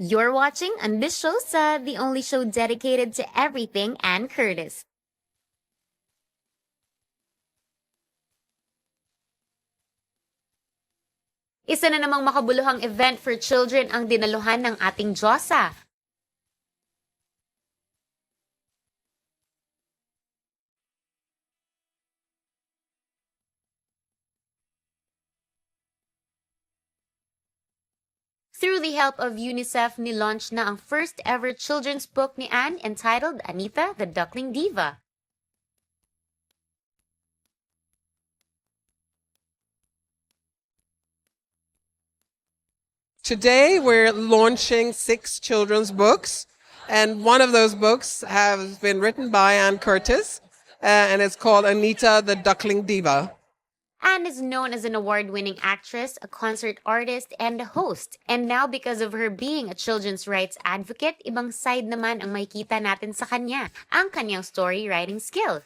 You're watching ANNEbishowsa, the only show dedicated to everything Ann Curtis. Isa na namang makabuluhang event for children ang dinaluhan ng ating Diyosa. Through the help of UNICEF, nilaunch na ang first ever children's book ni Ann entitled Anita, the Duckling Diva. Today we're launching 6 children's books, and one of those books has been written by Ann Curtis, and it's called Anita, the Duckling Diva. Ann is known as an award-winning actress, a concert artist, and a host. And now, because of her being a children's rights advocate, ibang side naman ang makikita natin sa kanya, ang kanyang story writing skill.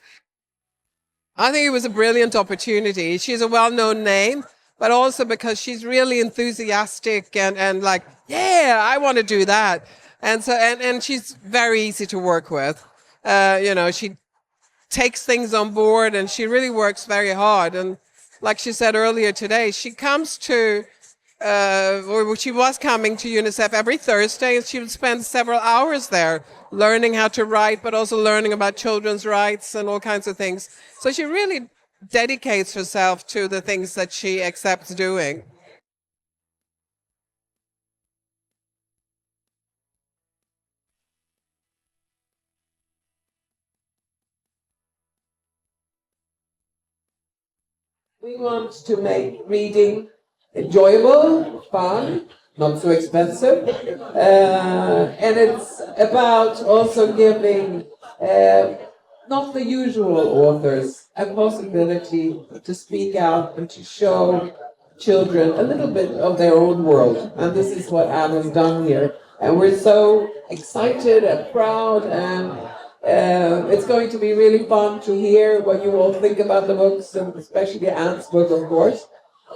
I think it was a brilliant opportunity. She's a well-known name, but also because she's really enthusiastic and like, yeah, I want to do that. And so, and she's very easy to work with. She takes things on board and she really works very hard. And like she said earlier today, she comes to, or she was coming to UNICEF every Thursday, and she would spend several hours there learning how to write, but also learning about children's rights and all kinds of things. So she really dedicates herself to the things that she accepts doing. We want to make reading enjoyable, fun, not so expensive, and it's about also giving not the usual authors a possibility to speak out and to show children a little bit of their own world. And this is what Anne has done here. And we're so excited and proud, and it's going to be really fun to hear what you all think about the books, and especially Anne's book, of course.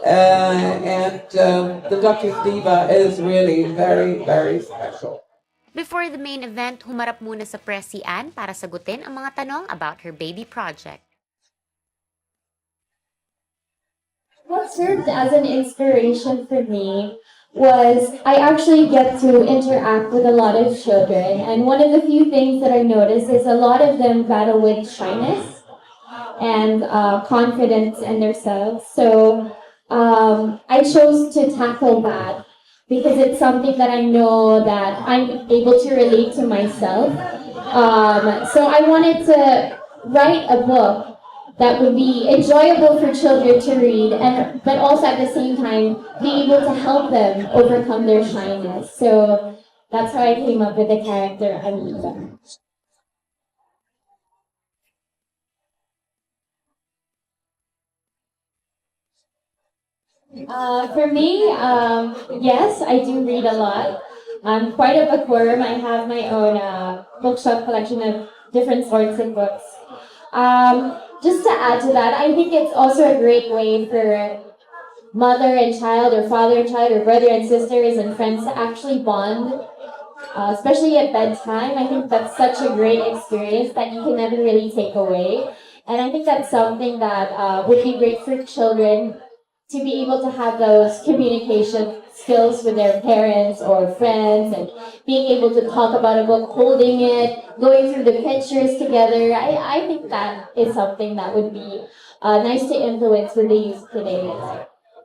The Duckling Diva is really very, very special. Before the main event, humarap muna sa press si Ann para sagutin ang mga tanong about her baby project. What served as an inspiration for me was I actually get to interact with a lot of children, and one of the few things that I noticed is a lot of them battle with shyness and confidence in themselves. So I chose to tackle that because it's something that I know that I'm able to relate to myself. So I wanted to write a book that would be enjoyable for children to read, but also at the same time be able to help them overcome their shyness. So that's how I came up with the character Anita. For me, yes, I do read a lot. I'm quite a bookworm. I have my own bookshelf collection of different sorts of books. Just to add to that, I think it's also a great way for mother and child, or father and child, or brother and sisters and friends to actually bond, especially at bedtime. I think that's such a great experience that you can never really take away. And I think that's something that would be great for children to be able to have those communication skills with their parents or friends, and being able to talk about a book, holding it, going through the pictures together. I think that is something that would be nice to influence with the youth today,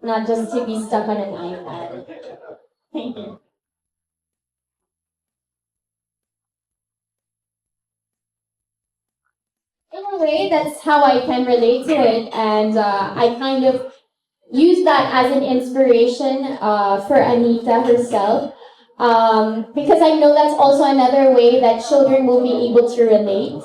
not just to be stuck on an iPad. Thank you. In a way, that's how I can relate to it, and I kind of use that as an inspiration for Anita herself, because I know that's also another way that children will be able to relate,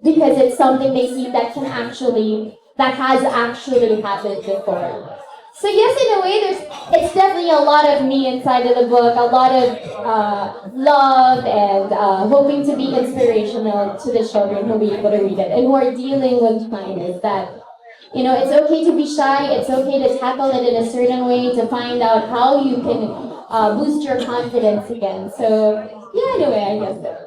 because it's something they see that has actually happened before. So yes, in a way, it's definitely a lot of me inside of the book, a lot of love, and hoping to be inspirational to the children who will be able to read it and who are dealing with shyness. That it's okay to be shy. It's okay to tackle it in a certain way, to find out how you can boost your confidence again. So yeah, anyway, I guess that.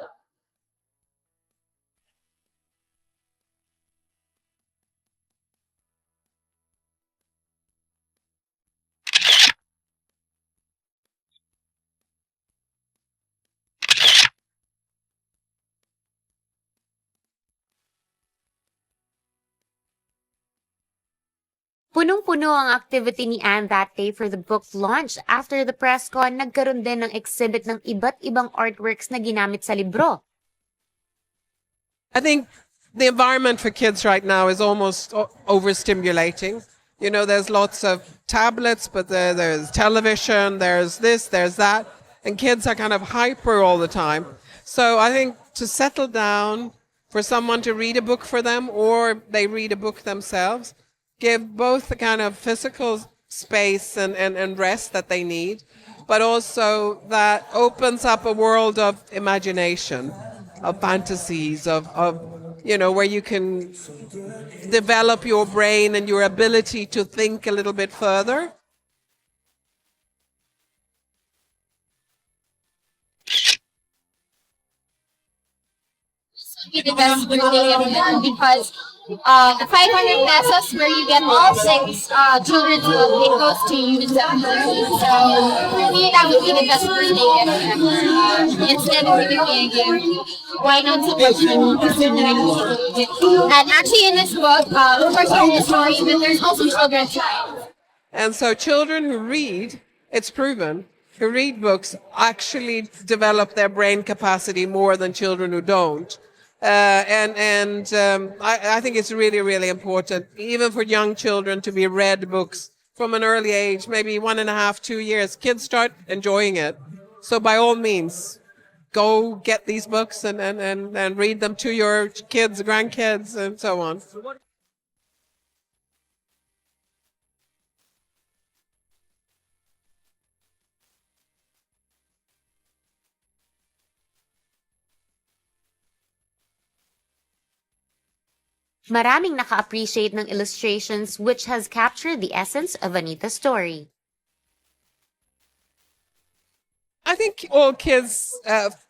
Punong-puno ang activity ni Anne that day for the book launch. After the press con, nagkaroon din ng exhibit ng iba't ibang artworks na ginamit sa libro. I think the environment for kids right now is almost overstimulating. You know, there's lots of tablets, but there's television, there's this, there's that, and kids are kind of hyper all the time. So I think to settle down, for someone to read a book for them, or they read a book themselves, give both the kind of physical space and rest that they need, but also that opens up a world of imagination, of fantasies, of you know, where you can develop your brain and your ability to think a little bit further. Be the best birthday ever because the 500 pesos where you get all six children's book, it goes to UNICEF. So for me, that would be the best birthday ever. Instead of giving me a gift, why not support me? And actually in this book, of course there's a story, but there's also children's lines. And so children who read, it's proven, who read books actually develop their brain capacity more than children who don't. I think it's really, really important, even for young children, to be read books from an early age, maybe 1.5, 2 years. Kids start enjoying it. So by all means, go get these books and read them to your kids, grandkids, and so on. Maraming naka-appreciate ng illustrations which has captured the essence of Anita's story. I think all kids,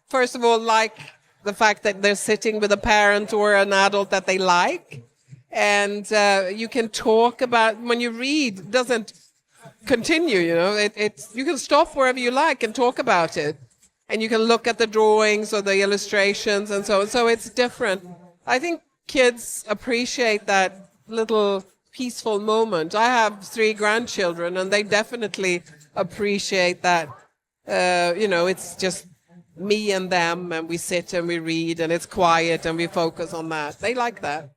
first of all, like the fact that they're sitting with a parent or an adult that they like. And you can talk about, when you read, it doesn't continue, you know. You can stop wherever you like and talk about it. And you can look at the drawings or the illustrations and so on. So it's different. I think kids appreciate that little peaceful moment. I have 3 grandchildren, and they definitely appreciate that. You know, it's just me and them, and we sit and we read, and it's quiet, and we focus on that. They like that.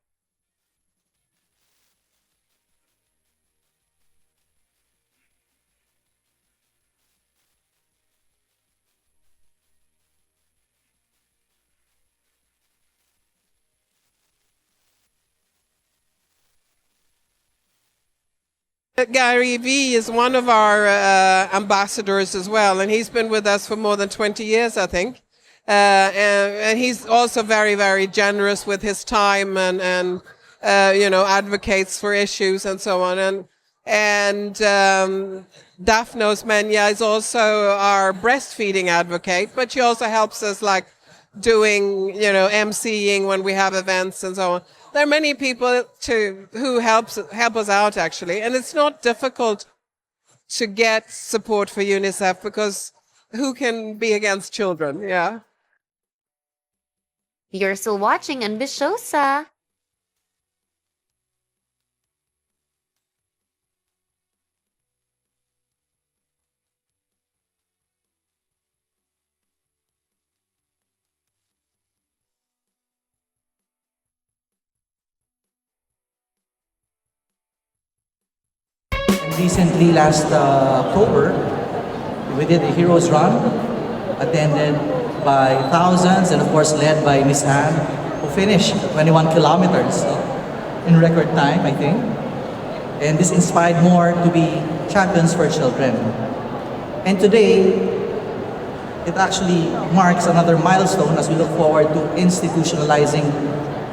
Gary V is one of our ambassadors as well, and he's been with us for more than 20 years, I think. And he's also very, very generous with his time and you know, advocates for issues and so on. And Daphnos Menya is also our breastfeeding advocate, but she also helps us like doing, you know, emceeing when we have events and so on. There are many people who help us out, actually, and it's not difficult to get support for UNICEF, because who can be against children? Yeah. You're still watching ANNEbishowsa. Recently, last October, we did a Heroes Run, attended by thousands and of course led by Miss Anne, who finished 21 kilometers in record time, I think. And this inspired more to be champions for children. And today, it actually marks another milestone as we look forward to institutionalizing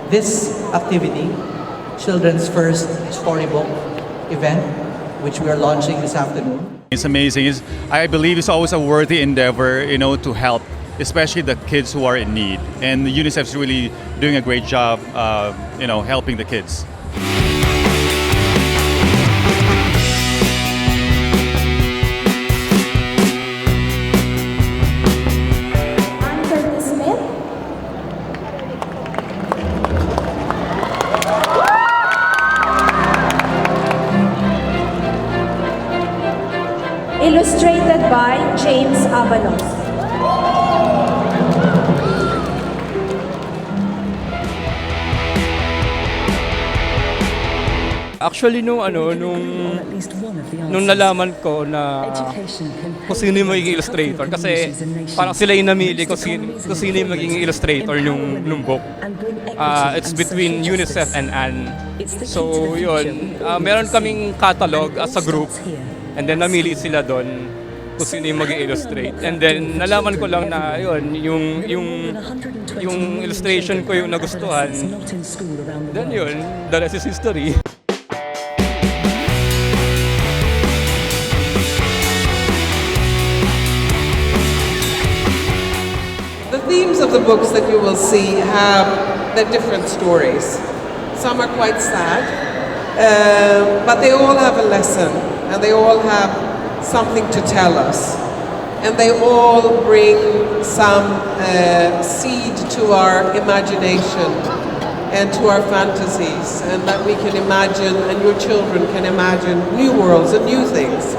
this activity, Children's First Storybook event, which we are launching this afternoon. It's amazing. I believe it's always a worthy endeavor, to help, especially the kids who are in need. And UNICEF is really doing a great job, helping the kids. Illustrated by James Avalos. Actually, nung nalaman ko na kung sino yung magiging illustrator, kasi parang sila yung namili kung sino yung magiging illustrator nung book. It's between UNICEF and Anne. So, yun. Meron kaming catalog as a group, and then namili sila doon kung sino yung mag-illustrate. And then, nalaman ko lang na yun, yung illustration ko yung nagustuhan. Then yun, the rest is history. The themes of the books that you will see have their different stories. Some are quite sad, but they all have a lesson, and they all have something to tell us. And they all bring some seed to our imagination and to our fantasies, and that we can imagine, and your children can imagine new worlds and new things.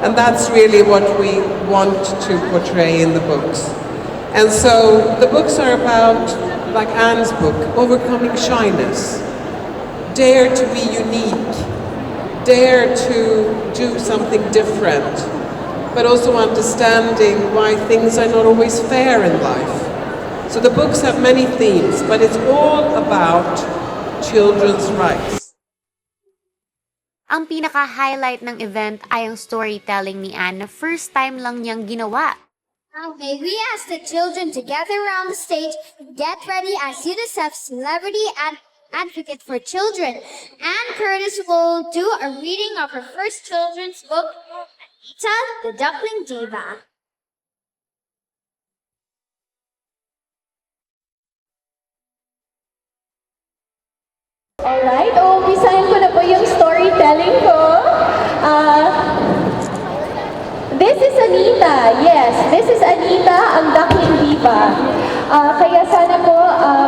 And that's really what we want to portray in the books. And so the books are about, like Anne's book, overcoming shyness. Dare to be unique. Dare to do something different. But also understanding why things are not always fair in life. So the books have many themes, but it's all about children's rights. Ang pinaka-highlight ng event ay ang storytelling ni Anne na first time lang niyang ginawa. Okay, we ask the children to gather around the stage and get ready as UNICEF's celebrity and advocate for children. Anne Curtis will do a reading of her first children's book, Anita, the Duckling Diva. Alright, umpisahan ko na po yung storytelling ko. This is Anita. Yes, this is Anita, ang Duckling Diva. Kaya sana po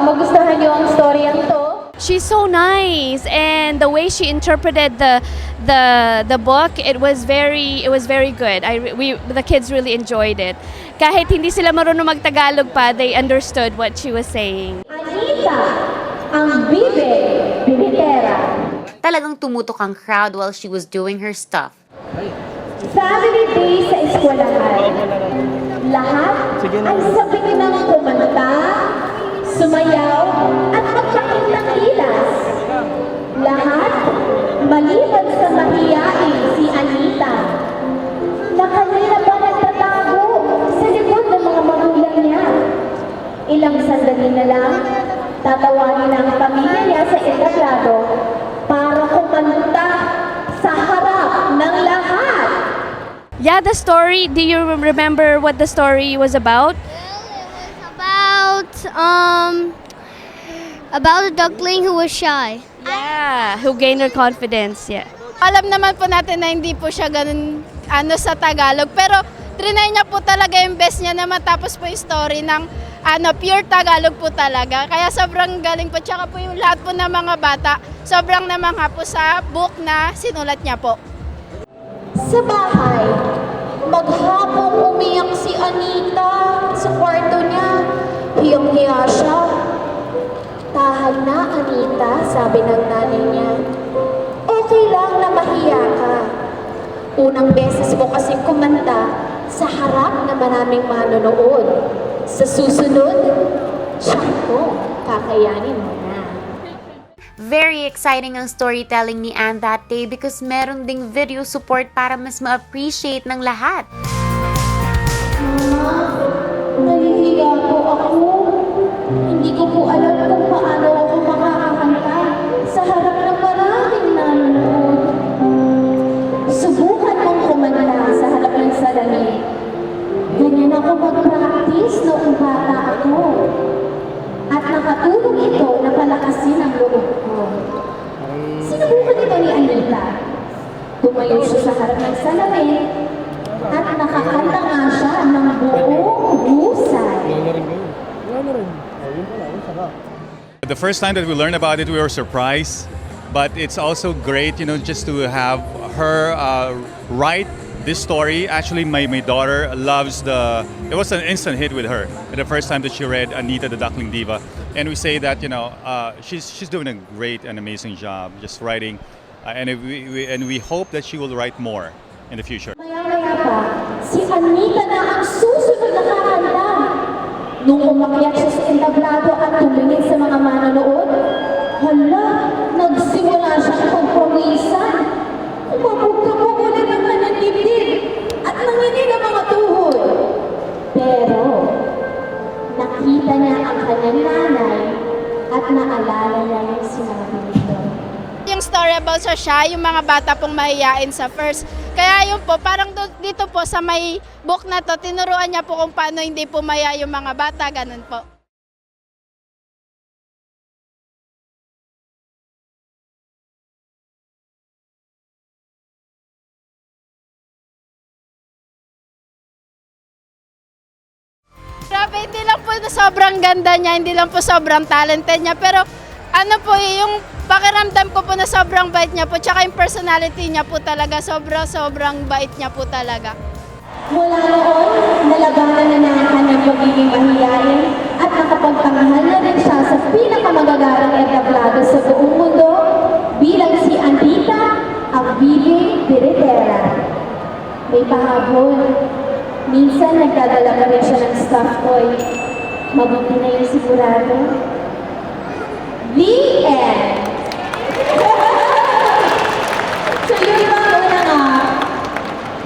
magustuhan niyo ang storyan to. She's so nice, and the way she interpreted the book, it was very good. The kids really enjoyed it. Kahit hindi sila marunong magtagalog pa, they understood what she was saying. Anita, ang bibig, bibitera. Talagang tumutok ang crowd while she was doing her stuff. Family Day sa eskwelahan. Lahat ay sabik ng kumanta, sumayaw, at magpakitang ilas. Lahat, maliban sa mahiyain si Anita, na kanina pa nagtatago sa likod ng mga magulang niya. Ilang sandali na lang, tatawanin ang pamilya niya sa entablado para kumanta sa harap ng lahat. Yeah, the story, do you remember what the story was about? About a duckling who was shy. Yeah, who gained her confidence, yeah. Alam naman po natin na hindi po siya ganun sa Tagalog, pero trinay niya po talaga yung best niya na matapos po yung story ng pure Tagalog po talaga. Kaya sobrang galing po, tsaka po yung lahat po ng mga bata, sobrang namangha po sa book na sinulat niya po. Sa bahay, maghapong umiyak si Anita sa kwarto niya. Hiyang-hiya siya. Tahan na, Anita, sabi ng nanay niya. Okay lang na mahiya ka. Unang beses mo kasing kumanta sa harap na maraming manonood. Sa susunod, siyako, kakayanin mo na. Very exciting ang storytelling ni Anne that day because meron ding video support para mas ma-appreciate ng lahat. Nahihiya po ako. Hindi ko po alam kung paano ako makakakanta sa harap ng maraming nanonood. Subukan mong kumanta sa tumayo siya sa harap ng salamin at nakakanta nga siya ng buong husay. The first time that we learned about it, we were surprised, but it's also great, just to have her write this story. Actually, my daughter loves it was an instant hit with her the first time that she read Anita, the Duckling Diva. And we say that, she's doing a great and amazing job just writing. And we hope that she will write more in the future. Maya-maya pa, si Anita na ang susunod na kakanta. Nung umakyat siya sa entablado at tumingin sa mga manonood, hala, nagsimula siyang kompromisan. Umabog-kabog ulit ang kanyang dibdib at nanginig ang mga tuhod. Pero, nakita niya ang kanyang nanay at naalala niya yung sinabi nito. Yung story about siya, yung mga bata pong mahihain sa first. Kaya yun po, parang dito po sa may book na to, tinuruan niya po kung paano hindi po mahiya yung mga bata, ganun po. Grabe, hindi lang po na sobrang ganda niya, hindi lang po sobrang talented niya, pero ano po, yung pakiramdam ko po na sobrang bait niya po, tsaka yung personality niya po talaga, sobrang bait niya po talaga. Mula noon, nalabanan na ng kanyang pagiging mahiyain at nakapagtanghal na rin siya sa pinakamagagarang entablado sa buong mundo bilang si Anita, ang Viva Directora. May pahabol. Minsan nagdadala pa rin siya ng stuffed toy. Mabuti na yung sigurado. The end! So yun lang unang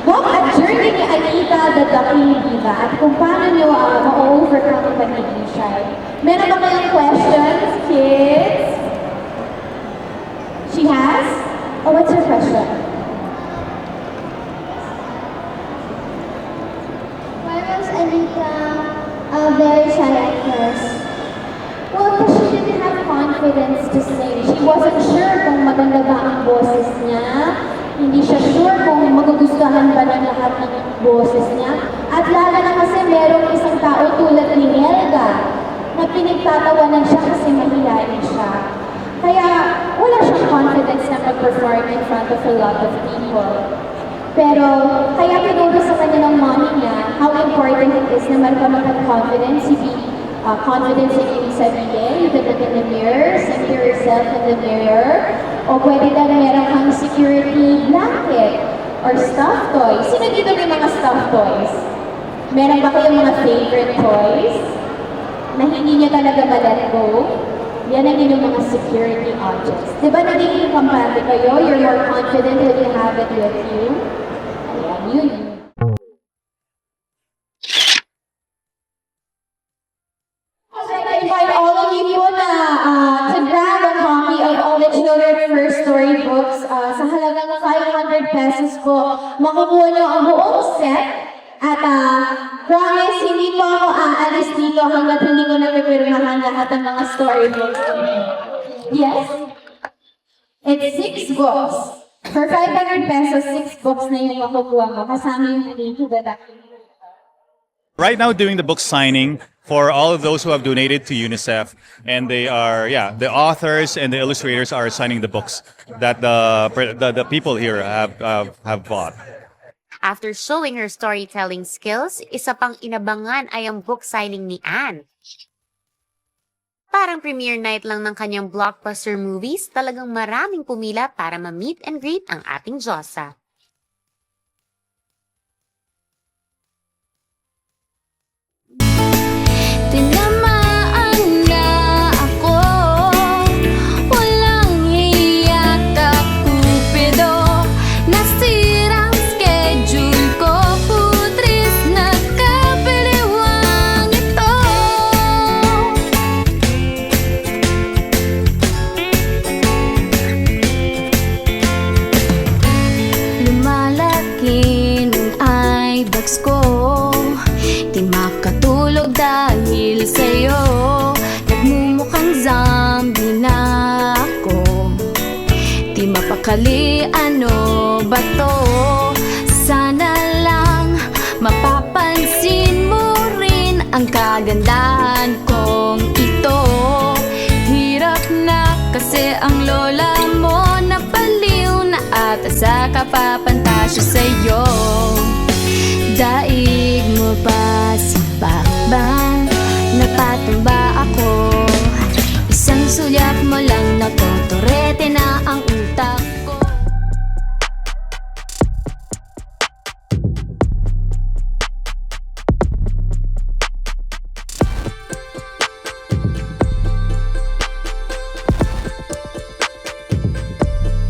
book at journey ni Anita, the Duckling Diva, at kung paano nyo ma-overcome ang pagiging shy. Meron ba kayong questions, kids? She has? Oh, what's your question? Why was Anita very shy at first? Well, because she didn't have confidence to sing. She wasn't sure kung maganda ba ang boses niya. Hindi siya sure kung magugustuhan ba ng lahat ng boses niya. At lalo na kasi merong isang tao tulad ni Helga na pinagtatawanan siya kasi mahihain siya. Kaya wala siyang confidence na mag-perform in front of a lot of people. Pero kaya tinuro sa kanya ng mommy niya how important it is na magkaroon ng confidence. Confidence in ibig sabihin, you can look in the mirror, sing to yourself in the mirror, o pwede na meron kang security blanket or stuffed toys. Sino dito may mga stuffed toys? Meron ba kayong mga favorite toys na hindi nyo talaga ma-let go? Yan ang inyong mga security objects. Diba nagiging kampante kayo? You're more confident when you have it with you. Ayan, yun. I invite all of you po na to grab a copy of all the children's first story books. Sa halagang 500 pesos po, makukuha nyo ang buong set. At promise, hindi po ako aalis dito hanggat hindi ko napipirmahan lahat ng mga storybooks. Yes? It's 6 books. For 500 pesos, 6 books na yung makukuha mo. Kasama yung link to the Duckling Diva. Right now, doing the book signing for all of those who have donated to UNICEF, and they are, the authors and the illustrators are signing the books that the people here have bought. After showing her storytelling skills, isa pang inabangan ay ang book signing ni Anne. Parang premiere night lang ng kanyang blockbuster movies, talagang maraming pumila para ma-meet and greet ang ating Diyosa. Di makatulog dahil sa'yo, nagmumukhang zombie na ako. Di mapakali ano mo ba to? Sana lang mapapansin mo rin ang kagandahan kong ito. Hirap na kasi ang lola mo napaliw na ata sa kapapantasyo sa'yo. Daig mo pa sa bakbang, napatumba ako. Isang sulyap mo lang, nagtotorete na ang utak.